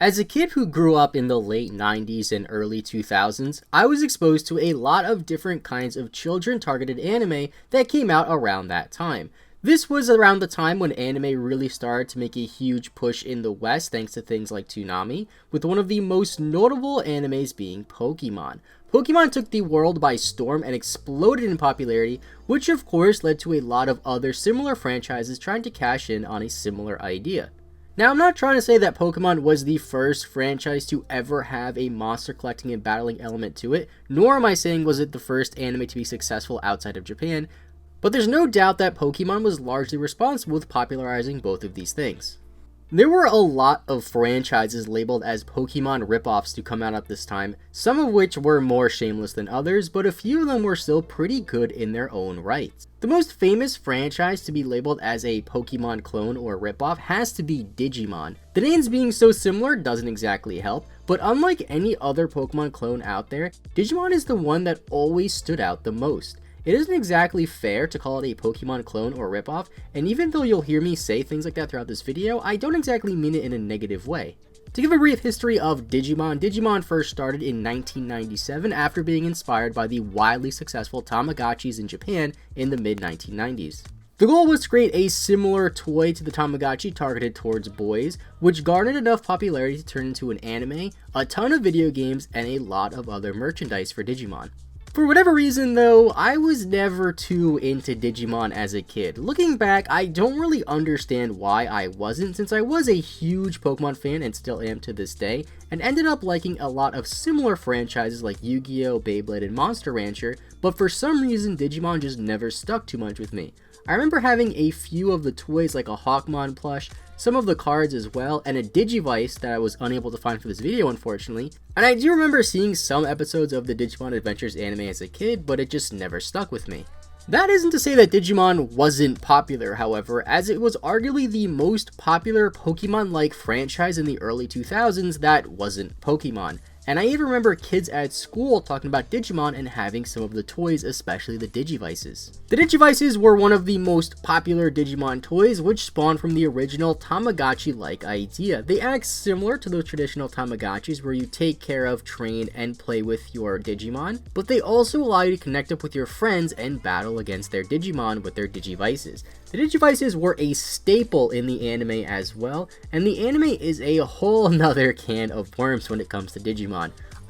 As a kid who grew up in the late 90s and early 2000s, I was exposed to a lot of different kinds of children-targeted anime that came out around that time. This was around the time when anime really started to make a huge push in the West thanks to things like Toonami, with one of the most notable animes being Pokemon. Pokemon took the world by storm and exploded in popularity, which of course led to a lot of other similar franchises trying to cash in on a similar idea. Now, I'm not trying to say that Pokemon was the first franchise to ever have a monster collecting and battling element to it, nor am I saying was it the first anime to be successful outside of Japan, but there's no doubt that Pokemon was largely responsible with popularizing both of these things. There were a lot of franchises labeled as Pokemon ripoffs to come out at this time, some of which were more shameless than others, but a few of them were still pretty good in their own right. The most famous franchise to be labeled as a Pokemon clone or ripoff has to be Digimon. The names being so similar doesn't exactly help, but unlike any other Pokemon clone out there, Digimon is the one that always stood out the most. It isn't exactly fair to call it a Pokemon clone or ripoff, and even though you'll hear me say things like that throughout this video, I don't exactly mean it in a negative way. To give a brief history of Digimon, Digimon first started in 1997 after being inspired by the wildly successful Tamagotchis in Japan in the mid-1990s. The goal was to create a similar toy to the Tamagotchi targeted towards boys, which garnered enough popularity to turn into an anime, a ton of video games, and a lot of other merchandise for Digimon. For whatever reason though, I was never too into Digimon as a kid. Looking back, I don't really understand why I wasn't, since I was a huge Pokemon fan and still am to this day, and ended up liking a lot of similar franchises like Yu-Gi-Oh!, Beyblade, and Monster Rancher, but for some reason Digimon just never stuck too much with me. I remember having a few of the toys like a Hawkmon plush, some of the cards as well, and a Digivice that I was unable to find for this video unfortunately, and I do remember seeing some episodes of the Digimon Adventures anime as a kid, but it just never stuck with me. That isn't to say that Digimon wasn't popular, however, as it was arguably the most popular Pokemon-like franchise in the early 2000s that wasn't Pokemon. And I even remember kids at school talking about Digimon and having some of the toys, especially the Digivices. The Digivices were one of the most popular Digimon toys, which spawned from the original Tamagotchi-like idea. They act similar to those traditional Tamagotchis where you take care of, train, and play with your Digimon, but they also allow you to connect up with your friends and battle against their Digimon with their Digivices. The Digivices were a staple in the anime as well, and the anime is a whole nother can of worms when it comes to Digimon.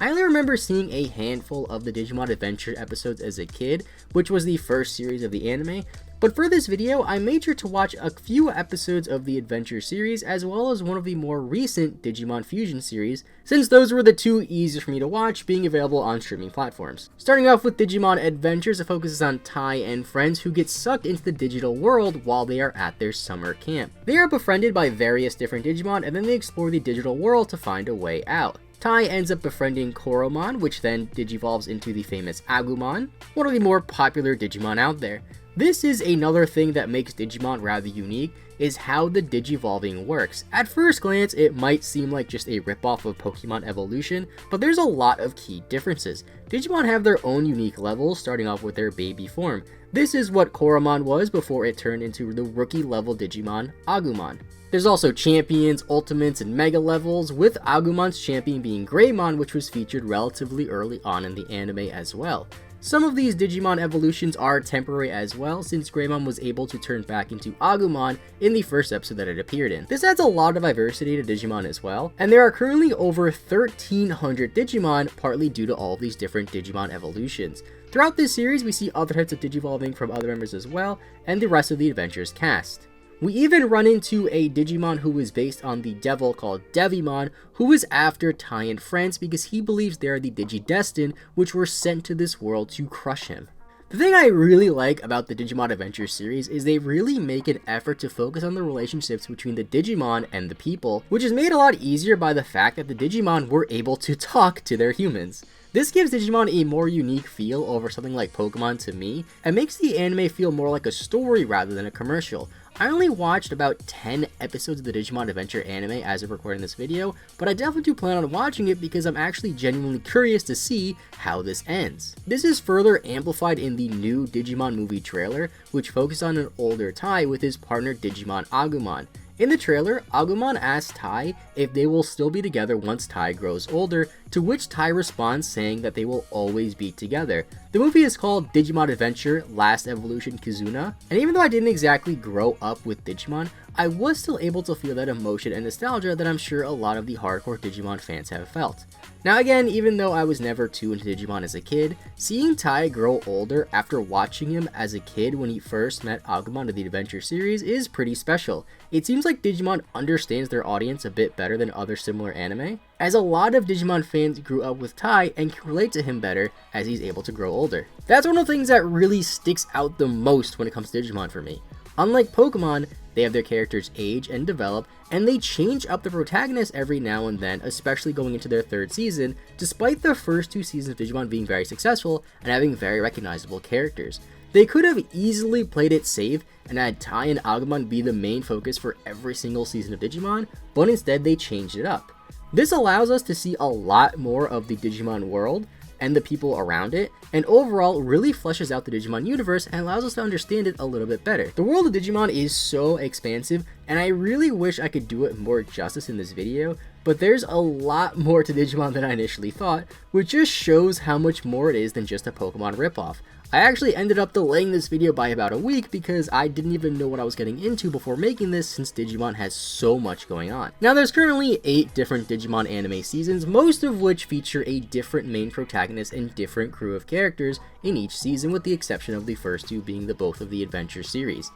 I only remember seeing a handful of the Digimon Adventure episodes as a kid, which was the first series of the anime, but for this video, I made sure to watch a few episodes of the Adventure series as well as one of the more recent Digimon Fusion series, since those were the two easiest for me to watch, being available on streaming platforms. Starting off with Digimon Adventures, it focuses on Tai and friends who get sucked into the digital world while they are at their summer camp. They are befriended by various different Digimon and then they explore the digital world to find a way out. Tai ends up befriending Koromon, which then digivolves into the famous Agumon, one of the more popular Digimon out there. This is another thing that makes Digimon rather unique, is how the digivolving works. At first glance, it might seem like just a ripoff of Pokemon Evolution, but there's a lot of key differences. Digimon have their own unique levels, starting off with their baby form. This is what Koromon was before it turned into the rookie level Digimon, Agumon. There's also champions, ultimates, and mega levels, with Agumon's champion being Greymon, which was featured relatively early on in the anime as well. Some of these Digimon evolutions are temporary as well, since Greymon was able to turn back into Agumon in the first episode that it appeared in. This adds a lot of diversity to Digimon as well, and there are currently over 1,300 Digimon, partly due to all of these different Digimon evolutions. Throughout this series, we see other types of digivolving from other members as well, and the rest of the Adventures cast. We even run into a Digimon who is based on the devil called Devimon, who is after Tai and friends because he believes they are the Digidestined, which were sent to this world to crush him. The thing I really like about the Digimon Adventures series is they really make an effort to focus on the relationships between the Digimon and the people, which is made a lot easier by the fact that the Digimon were able to talk to their humans. This gives Digimon a more unique feel over something like Pokemon to me, and makes the anime feel more like a story rather than a commercial. I only watched about 10 episodes of the Digimon Adventure anime as of recording this video, but I definitely do plan on watching it because I'm actually genuinely curious to see how this ends. This is further amplified in the new Digimon movie trailer, which focuses on an older Tai with his partner Digimon Agumon. In the trailer, Agumon asks Tai if they will still be together once Tai grows older, to which Tai responds saying that they will always be together. The movie is called Digimon Adventure Last Evolution Kizuna, and even though I didn't exactly grow up with Digimon, I was still able to feel that emotion and nostalgia that I'm sure a lot of the hardcore Digimon fans have felt. Now again, even though I was never too into Digimon as a kid, seeing Tai grow older after watching him as a kid when he first met Agumon of the Adventure series is pretty special. It seems like Digimon understands their audience a bit better than other similar anime, as a lot of Digimon fans grew up with Tai and can relate to him better as he's able to grow older. That's one of the things that really sticks out the most when it comes to Digimon for me. Unlike Pokemon, they have their characters age and develop, and they change up the protagonist every now and then, especially going into their third season, despite the first two seasons of Digimon being very successful and having very recognizable characters. They could have easily played it safe and had Tai and Agumon be the main focus for every single season of Digimon, but instead they changed it up. This allows us to see a lot more of the Digimon world and the people around it, and overall really fleshes out the Digimon universe and allows us to understand it a little bit better. The world of Digimon is so expansive, and I really wish I could do it more justice in this video, but there's a lot more to Digimon than I initially thought, which just shows how much more it is than just a Pokemon ripoff. I actually ended up delaying this video by about a week because I didn't even know what I was getting into before making this, since Digimon has so much going on. Now there's currently 8 different Digimon anime seasons, most of which feature a different main protagonist and different crew of characters in each season, with the exception of the first 2 being both of the Adventure series.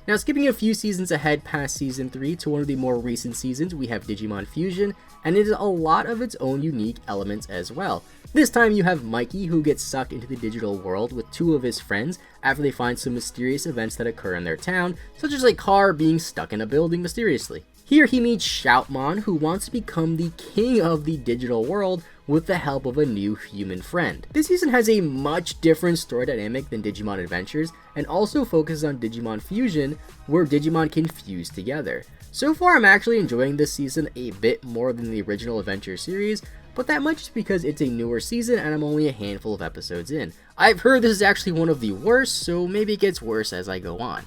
Now skipping a few seasons ahead past season 3 to one of the more recent seasons, we have Digimon Fusion, and it is a lot of its own unique elements as well. This time you have Mikey, who gets sucked into the digital world with 2 of his friends after they find some mysterious events that occur in their town, such as a car being stuck in a building mysteriously. Here he meets Shoutmon, who wants to become the king of the digital world with the help of a new human friend. This season has a much different story dynamic than Digimon Adventures, and also focuses on Digimon Fusion, where Digimon can fuse together. So far I'm actually enjoying this season a bit more than the original Adventure series, but that might just because it's a newer season and I'm only a handful of episodes in. I've heard this is actually one of the worst, so maybe it gets worse as I go on.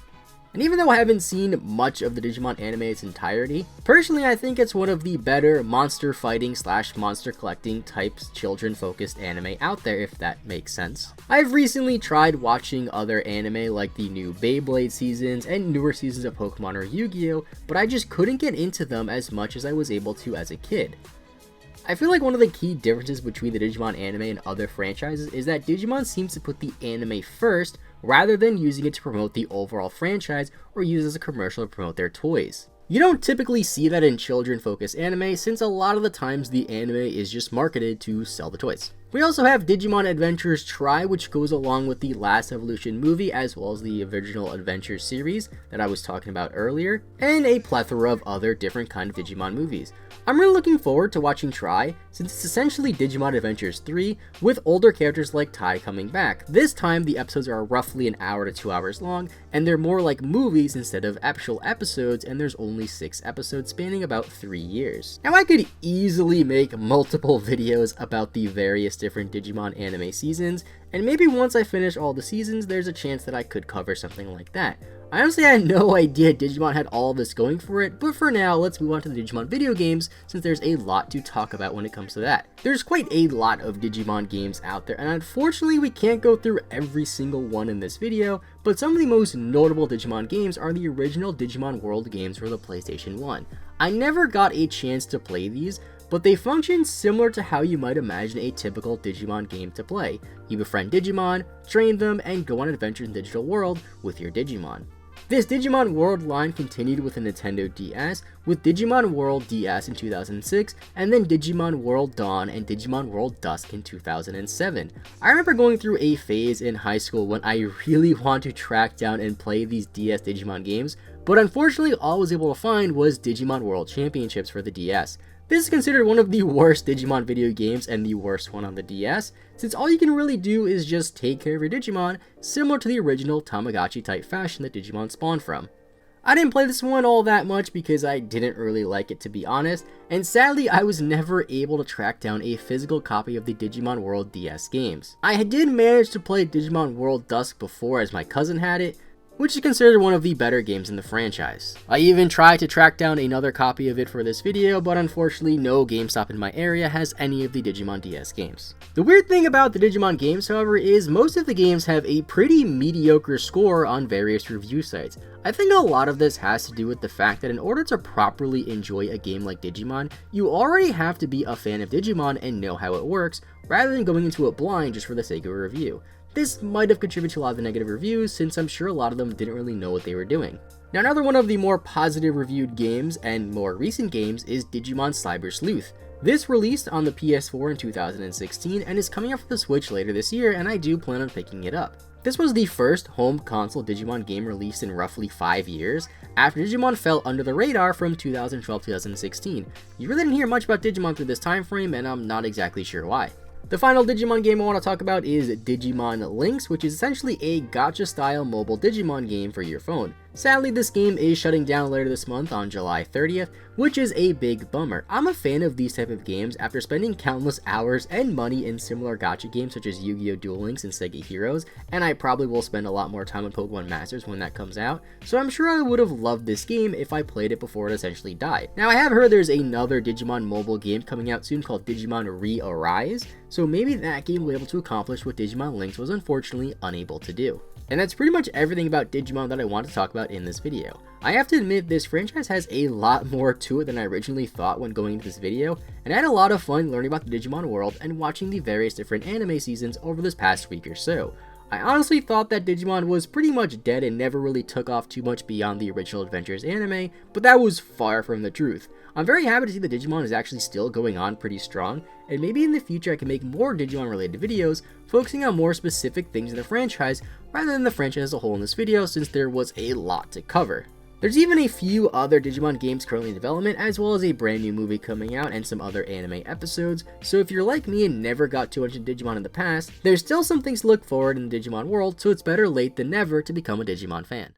And even though I haven't seen much of the Digimon anime in its entirety, personally I think it's one of the better monster fighting / monster collecting types children focused anime out there, if that makes sense. I've recently tried watching other anime like the new Beyblade seasons and newer seasons of Pokemon or Yu-Gi-Oh, but I just couldn't get into them as much as I was able to as a kid. I feel like one of the key differences between the Digimon anime and other franchises is that Digimon seems to put the anime first, rather than using it to promote the overall franchise or use it as a commercial to promote their toys. You don't typically see that in children-focused anime, since a lot of the times the anime is just marketed to sell the toys. We also have Digimon Adventurers Try, which goes along with the Last Evolution movie as well as the original Adventure series that I was talking about earlier, and a plethora of other different kind of Digimon movies. I'm really looking forward to watching Try, since it's essentially Digimon Adventures 3 with older characters like Tai coming back. This time the episodes are roughly an hour to 2 hours long, and they're more like movies instead of actual episodes, and there's only 6 episodes spanning about 3 years. Now I could easily make multiple videos about the various different Digimon anime seasons, and maybe once I finish all the seasons there's a chance that I could cover something like that. I honestly had no idea Digimon had all of this going for it, but for now, let's move on to the Digimon video games, since there's a lot to talk about when it comes to that. There's quite a lot of Digimon games out there, and unfortunately we can't go through every single one in this video, but some of the most notable Digimon games are the original Digimon World games for the PlayStation 1. I never got a chance to play these, but they function similar to how you might imagine a typical Digimon game to play. You befriend Digimon, train them, and go on adventures in the digital world with your Digimon. This Digimon World line continued with the Nintendo DS, with Digimon World DS in 2006, and then Digimon World Dawn and Digimon World Dusk in 2007. I remember going through a phase in high school when I really wanted to track down and play these DS Digimon games, but unfortunately all I was able to find was Digimon World Championships for the DS. This is considered one of the worst Digimon video games and the worst one on the DS, since all you can really do is just take care of your Digimon, similar to the original Tamagotchi type fashion that Digimon spawned from. I didn't play this one all that much because I didn't really like it, to be honest, and sadly I was never able to track down a physical copy of the Digimon World DS games. I did manage to play Digimon World Dusk before, as my cousin had it, which is considered one of the better games in the franchise. I even tried to track down another copy of it for this video, but unfortunately no GameStop in my area has any of the Digimon DS games. The weird thing about the Digimon games, however, is most of the games have a pretty mediocre score on various review sites. I think a lot of this has to do with the fact that in order to properly enjoy a game like Digimon, you already have to be a fan of Digimon and know how it works, rather than going into it blind just for the sake of a review. This might have contributed to a lot of the negative reviews, since I'm sure a lot of them didn't really know what they were doing. Now, another one of the more positive reviewed games and more recent games is Digimon Cyber Sleuth. This released on the PS4 in 2016 and is coming out for the Switch later this year, and I do plan on picking it up. This was the first home console Digimon game released in roughly 5 years, after Digimon fell under the radar from 2012-2016. You really didn't hear much about Digimon through this time frame, and I'm not exactly sure why. The final Digimon game I want to talk about is Digimon Lynx, which is essentially a gacha-style mobile Digimon game for your phone. Sadly, this game is shutting down later this month on July 30th, which is a big bummer. I'm a fan of these type of games after spending countless hours and money in similar gacha games such as Yu-Gi-Oh! Duel Links and Sega Heroes, and I probably will spend a lot more time on Pokemon Masters when that comes out, so I'm sure I would have loved this game if I played it before it essentially died. Now, I have heard there's another Digimon mobile game coming out soon called Digimon Re-Arise, so maybe that game will be able to accomplish what Digimon Lynx was unfortunately unable to do. And that's pretty much everything about Digimon that I want to talk about in this video. I have to admit, this franchise has a lot more to it than I originally thought when going into this video, and I had a lot of fun learning about the Digimon world and watching the various different anime seasons over this past week or so. I honestly thought that Digimon was pretty much dead and never really took off too much beyond the original Adventures anime, but that was far from the truth. I'm very happy to see that Digimon is actually still going on pretty strong, and maybe in the future I can make more Digimon related videos focusing on more specific things in the franchise rather than the franchise as a whole in this video, since there was a lot to cover. There's even a few other Digimon games currently in development, as well as a brand new movie coming out and some other anime episodes, so if you're like me and never got too much into Digimon in the past, there's still some things to look forward in the Digimon world, so it's better late than never to become a Digimon fan.